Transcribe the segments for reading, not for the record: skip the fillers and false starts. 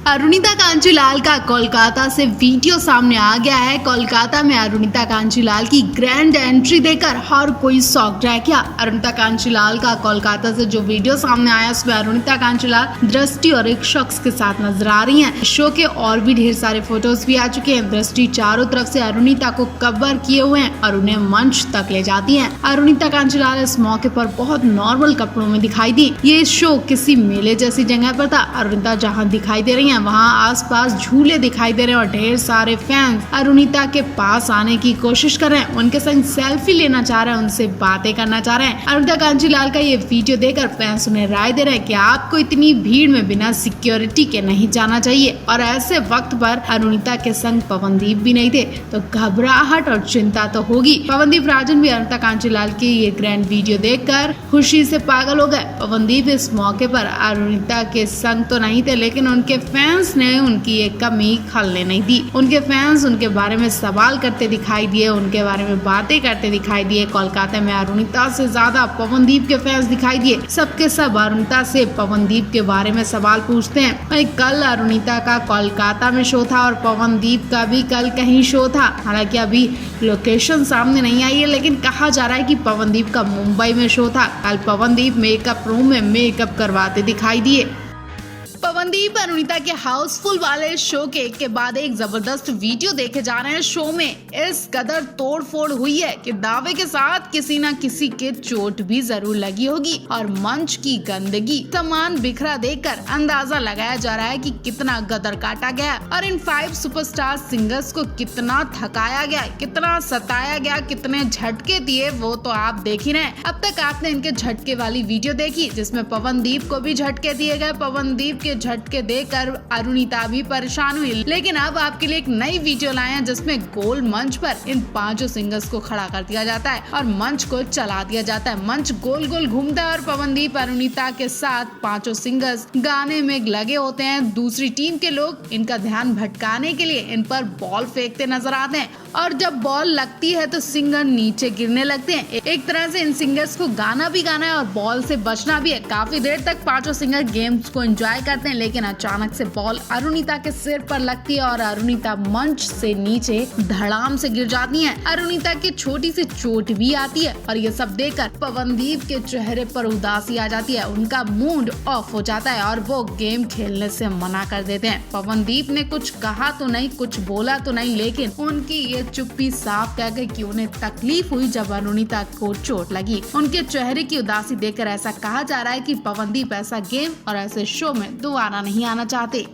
अरुणिता कांजीलाल का कोलकाता से वीडियो सामने आ गया है। कोलकाता में अरुणिता कांजीलाल की ग्रैंड एंट्री देखकर हर कोई शॉक्ड रह गया। अरुणिता कांजीलाल का कोलकाता से जो वीडियो सामने आया उसमें अरुणिता कांजीलाल दृष्टि और एक शख्स के साथ नजर आ रही हैं। शो के और भी ढेर सारे फोटोज भी आ चुके हैं। दृष्टि चारों तरफ से अरुणिता को कवर किए हुए हैं और उन्हें मंच तक ले जाती है। अरुणिता कांजीलाल इस मौके पर बहुत नॉर्मल कपड़ों में दिखाई दी। ये शो किसी मेले जैसी जगह पर था। अरुणिता जहाँ दिखाई दे रही है वहाँ आसपास झूले दिखाई दे रहे हैं और ढेर सारे फैंस अरुणिता के पास आने की कोशिश कर रहे हैं, उनके संग सेल्फी लेना चाह रहे हैं, उनसे बातें करना चाह रहे हैं। अरुणिता कांजीलाल का ये वीडियो देखकर फैंस उन्हें राय दे रहे हैं कि आपको इतनी भीड़ में बिना सिक्योरिटी के नहीं जाना चाहिए और ऐसे वक्त पर अरुणिता के संग पवनदीप भी नहीं थे तो घबराहट और चिंता तो होगी। पवनदीप राजन भी अरुणिता कांजीलाल की ये ग्रैंड वीडियो देखकर खुशी से पागल हो गए। पवनदीप इस मौके पर अरुणिता के संग तो नहीं थे लेकिन उनके फैंस ने उनकी ये कमी खलने नहीं दी। उनके फैंस उनके बारे में सवाल करते दिखाई दिए, उनके बारे में बातें करते दिखाई दिए। कोलकाता में अरुणिता से ज्यादा पवनदीप के फैंस दिखाई दिए। सबके सब अरुणिता से पवनदीप के बारे में सवाल पूछते हैं। वहीं कल अरुणिता का कोलकाता में शो था और पवनदीप का भी कल कहीं शो था। हालांकि अभी लोकेशन सामने नहीं आई है लेकिन कहा जा रहा है कि पवनदीप का मुंबई में शो था। कल पवनदीप मेकअप रूम में मेकअप करवाते दिखाई दिए। पवनदीप अरुणिता के हाउसफुल वाले शो के एक के बाद एक जबरदस्त वीडियो देखे जा रहे हैं। शो में इस कदर तोड़ फोड़ हुई है कि दावे के साथ किसी न किसी के चोट भी जरूर लगी होगी और मंच की गंदगी सामान बिखरा देखकर अंदाजा लगाया जा रहा है कि कितना गदर काटा गया और इन 5 सुपरस्टार सिंगर्स को कितना थकाया गया, कितना सताया गया, कितने झटके दिए वो तो आप देख ही रहे हैं। अब तक आपने इनके झटके वाली वीडियो देखी जिसमें पवनदीप को भी झटके दिए गए। पवनदीप के झटके देकर अरुणिता भी परेशान हुई लेकिन अब आपके लिए एक नई वीडियो लाए हैं जिसमें गोल मंच पर इन 5 सिंगर्स को खड़ा कर दिया जाता है और मंच को चला दिया जाता है। मंच गोल गोल घूमता है और पवनदीप अरुणिता के साथ 5 सिंगर्स गाने में लगे होते हैं। दूसरी टीम के लोग इनका ध्यान भटकाने के लिए इन पर बॉल फेंकते नजर आते हैं और जब बॉल लगती है तो सिंगर नीचे गिरने लगते हैं। एक तरह से इन सिंगर्स को गाना भी गाना है और बॉल से बचना भी है। काफी देर तक 5 सिंगर गेम्स को एंजॉय करते हैं लेकिन अचानक से बॉल अरुणिता के सिर पर लगती है और अरुणिता मंच से नीचे धड़ाम से गिर जाती हैं। अरुणिता की छोटी सी चोट भी आती है और ये सब देखकर पवनदीप के चेहरे पर उदासी आ जाती है। उनका मूड ऑफ हो जाता है और वो गेम खेलने से मना कर देते हैं। पवनदीप ने कुछ कहा तो नहीं, कुछ बोला तो नहीं लेकिन उनकी ये चुप्पी साफ कह गई कि उन्हें तकलीफ हुई जब अरुणिता को चोट लगी। उनके चेहरे की उदासी देखकर ऐसा कहा जा रहा है कि पवनदीप ऐसा गेम और ऐसे शो में दोबारा नहीं आना चाहते।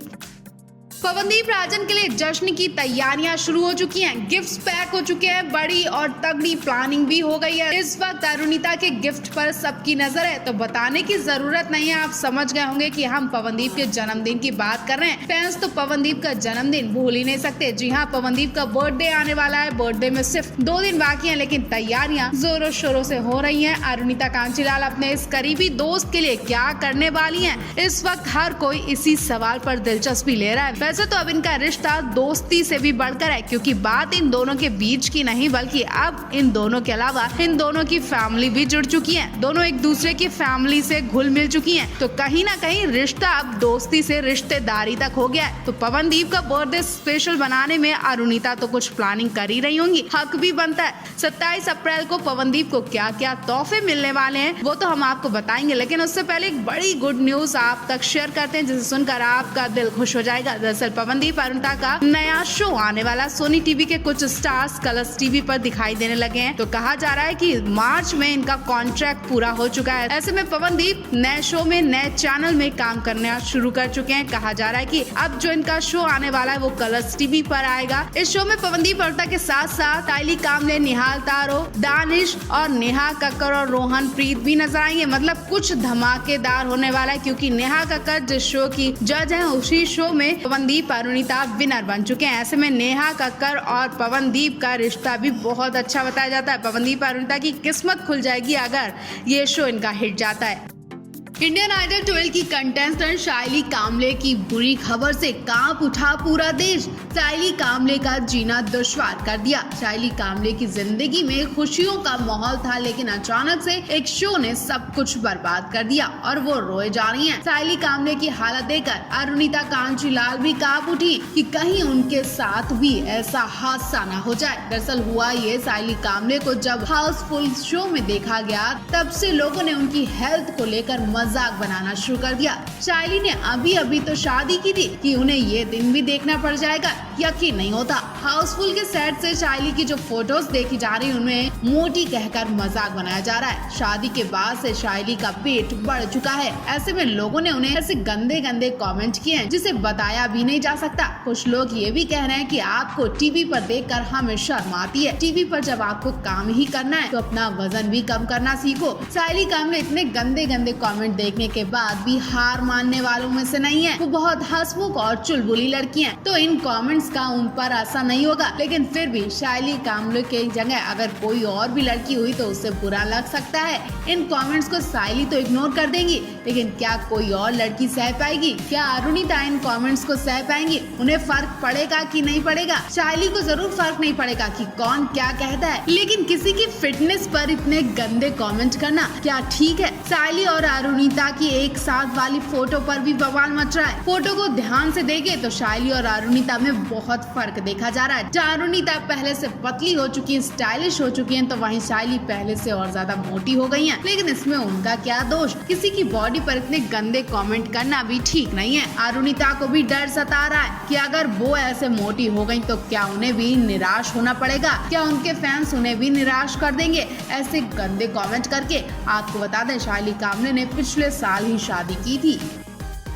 पवनदीप राजन के लिए जश्न की तैयारियां शुरू हो चुकी हैं। गिफ्ट्स पैक हो चुके हैं, बड़ी और तगड़ी प्लानिंग भी हो गई है। इस वक्त अरुणिता के गिफ्ट पर सबकी नजर है तो बताने की जरूरत नहीं है। आप समझ गए होंगे कि हम पवनदीप के जन्मदिन की बात कर रहे हैं। फैंस तो पवनदीप का जन्मदिन भूल ही नहीं सकते। जी हाँ, पवनदीप का बर्थडे आने वाला है। बर्थडे में सिर्फ 2 दिन बाकी है लेकिन तैयारियां जोरों शोरों से हो रही है। अरुणिता कांजीलाल अपने इस करीबी दोस्त के लिए क्या करने वाली है, इस वक्त हर कोई इसी सवाल पर दिलचस्पी ले रहा है। वैसे तो अब इनका रिश्ता दोस्ती से भी बढ़कर है क्योंकि बात इन दोनों के बीच की नहीं बल्कि अब इन दोनों के अलावा इन दोनों की फैमिली भी जुड़ चुकी है। दोनों एक दूसरे की फैमिली से घुल मिल चुकी हैं तो कहीं ना कहीं रिश्ता अब दोस्ती से रिश्तेदारी तक हो गया है। तो पवनदीप का बर्थडे स्पेशल बनाने में अरुणिता तो कुछ प्लानिंग कर ही रही होंगी, हक भी बनता है। 27 अप्रैल को पवनदीप को क्या क्या तोहफे मिलने वाले हैं वो तो हम आपको बताएंगे लेकिन उससे पहले एक बड़ी गुड न्यूज आप तक शेयर करते हैं जिसे सुनकर आपका दिल खुश हो जाएगा। दरअसल पवनदीप अरुणिता का नया शो आने वाला। सोनी टीवी के कुछ स्टार्स कलर्स टीवी पर दिखाई देने लगे हैं तो कहा जा रहा है कि मार्च में इनका कॉन्ट्रैक्ट पूरा हो चुका है। ऐसे में पवनदीप नए शो में नए चैनल में काम करना शुरू कर चुके हैं। कहा जा रहा है कि अब जो इनका शो आने वाला है वो कलर्स टीवी पर आएगा। इस शो में पवनदीप अरुणिता के साथ साथ टाइली कामले, निहाल तारो, दानिश और नेहा कक्कर और रोहन प्रीत भी नजर आएंगे। मतलब कुछ धमाकेदार होने वाला है क्योंकि नेहा कक्कर जिस शो की जज है उसी शो में पवनदीप अरुणिता विनर बन चुके हैं। ऐसे में नेहा कक्कर और पवनदीप का रिश्ता भी बहुत अच्छा बताया जाता है। पवनदीप अरुणिता की किस्मत खुल जाएगी अगर ये शो इनका हिट जाता है। इंडियन आइडल 12 की कंटेस्टेंट शाइली कामले की बुरी खबर से कांप उठा पूरा देश। शाइली कामले का जीना दुश्वार कर दिया। शाइली कामले की जिंदगी में खुशियों का माहौल था, लेकिन अचानक से एक शो ने सब कुछ बर्बाद कर दिया और वो रोए जा रही हैं। शाइली कामले की हालत देखकर अरुणिता कांचीलाल भी कांप उठी कि कहीं उनके साथ भी ऐसा हादसा न हो जाए। दरअसल हुआ ये, शाइली कामले को जब हाउसफुल शो में देखा गया तब से लोगों ने उनकी हेल्थ को लेकर मजाक बनाना शुरू कर दिया। शाइली ने अभी तो शादी की थी कि उन्हें ये दिन भी देखना पड़ जाएगा, यकीन नहीं होता। हाउसफुल के सेट से शाइली की जो फोटोज देखी जा रही है उन्हें मोटी कहकर मजाक बनाया जा रहा है। शादी के बाद से शाइली का पेट बढ़ चुका है। ऐसे में लोगों ने उन्हें ऐसे गंदे कमेंट किए हैं जिसे बताया भी नहीं जा सकता। कुछ लोग ये भी कह रहे हैं कि आपको टीवी पर देखकर हमें शर्म आती है। टीवी पर जब आपको काम ही करना है तो अपना वजन भी कम करना सीखो। शाइली कामले इतने गंदे कमेंट देखने के बाद भी हार मानने वालों में से नहीं है। वो बहुत हंसमुख और चुलबुली लड़की हैं, तो इन कमेंट्स का उन पर असर नहीं होगा। लेकिन फिर भी शाइली कामले की जगह अगर कोई और भी लड़की हुई तो उससे बुरा लग सकता है। इन कमेंट्स को शाइली तो इग्नोर कर देंगी, लेकिन क्या कोई और लड़की सह पाएगी? क्या अरुणिता इन कमेंट्स को सह पाएंगी? उन्हें फर्क पड़ेगा कि नहीं पड़ेगा? शाइली को जरूर फर्क नहीं पड़ेगा कि कौन क्या कहता है, लेकिन किसी की फिटनेस पर इतने गंदे कमेंट करना क्या ठीक है? शाइली और अरुणिता की एक साथ वाली फोटो पर भी बवाल मच रहा है। फोटो को ध्यान से देखें तो शाइली और अरुणिता में बहुत फर्क देखा जा रहा है। जहाँ अरुणिता पहले से पतली हो चुकी है, स्टाइलिश हो चुकी है, तो वहीं शाइली पहले से और ज्यादा मोटी हो गई है। लेकिन इसमें उनका क्या दोष? किसी की बॉडी पर इतने गंदे कमेंट करना भी ठीक नहीं है। अरुणिता को भी डर सता रहा है कि अगर वो ऐसे मोटी हो गई तो क्या उन्हें भी निराश होना पड़ेगा? क्या उनके फैंस उन्हें भी निराश कर देंगे ऐसे गंदे कमेंट करके? आपको बता दें, शाइली कामले ने पिछले साल ही शादी की थी।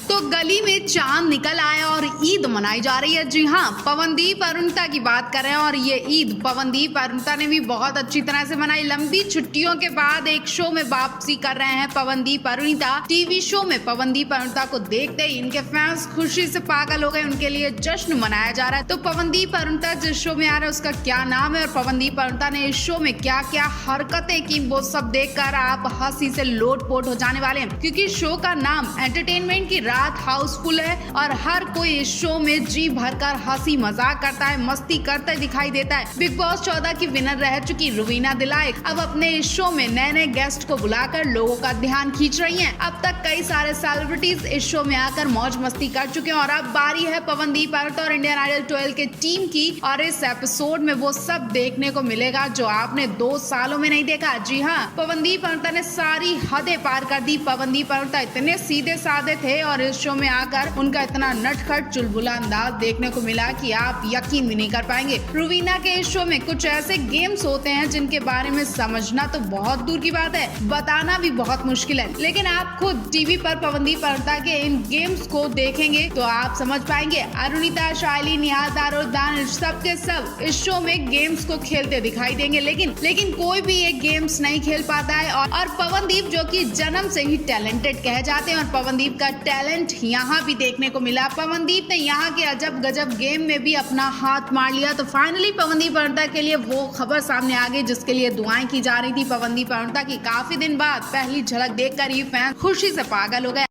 तो गली में चांद निकल आया और ईद मनाई जा रही है। जी हाँ, पवनदीप अरुणिता की बात कर रहे हैं और ये ईद पवनदीप अरुणिता ने भी बहुत अच्छी तरह से मनाई। लंबी छुट्टियों के बाद एक शो में वापसी कर रहे हैं पवनदीप अरुणिता। टीवी शो में पवनदीप अरुणिता को देखते ही इनके फैंस खुशी से पागल हो गए। उनके लिए जश्न मनाया जा रहा है। तो पवनदीप अरुणिता जिस शो में आ रहे हैं उसका क्या नाम है और पवनदीप अरुणिता ने इस शो में क्या क्या हरकतें की, वो सब देखकर आप हंसी से लोटपोट हो जाने वाले हैं, क्योंकि शो का नाम एंटरटेनमेंट की हाउसफुल है और हर कोई इस शो में जी भरकर हंसी मजाक करता है, मस्ती करते दिखाई देता है। बिग बॉस 14 की विनर रह चुकी रुवीना दिलाइक अब अपने इस शो में नए गेस्ट को बुलाकर लोगों का ध्यान खींच रही हैं। अब तक कई सारे सेलिब्रिटीज इस शो में आकर मौज मस्ती कर चुके हैं और अब बारी है पवनदीप अरुणिता और इंडियन आइडल 12 के टीम की। और इस एपिसोड में वो सब देखने को मिलेगा जो आपने 2 सालों में नहीं देखा। जी हाँ, पवनदीप अरुणिता ने सारी हदें पार कर दी। पवनदीप अरुणिता इतने सीधे साधे थे और इस शो में आकर उनका इतना नटखट चुलबुला अंदाज देखने को मिला कि आप यकीन भी नहीं कर पाएंगे। रुवीना के इस शो में कुछ ऐसे गेम्स होते हैं जिनके बारे में समझना तो बहुत दूर की बात है, बताना भी बहुत मुश्किल है, लेकिन आप खुद टीवी पर पवनदीप अरुणिता के इन गेम्स को देखेंगे तो आप समझ पाएंगे। अरुणिता, शाइली, निहाल, दारोदान सब के सब इस शो में गेम्स को खेलते दिखाई देंगे, लेकिन कोई भी एक गेम्स नहीं खेल पाता है। और पवनदीप जो कि जन्म से ही टैलेंटेड कहे जाते हैं और पवनदीप का टैलेंट यहाँ भी देखने को मिला। पवनदीप ने यहाँ के अजब गजब गेम में भी अपना हाथ मार लिया। तो फाइनली पवनदीप अरुणिता के लिए वो खबर सामने आ गई जिसके लिए दुआएं की जा रही थी। पवनदीप अरुणिता की काफी दिन बाद पहली झलक देखकर ये फैन खुशी से पागल हो गए।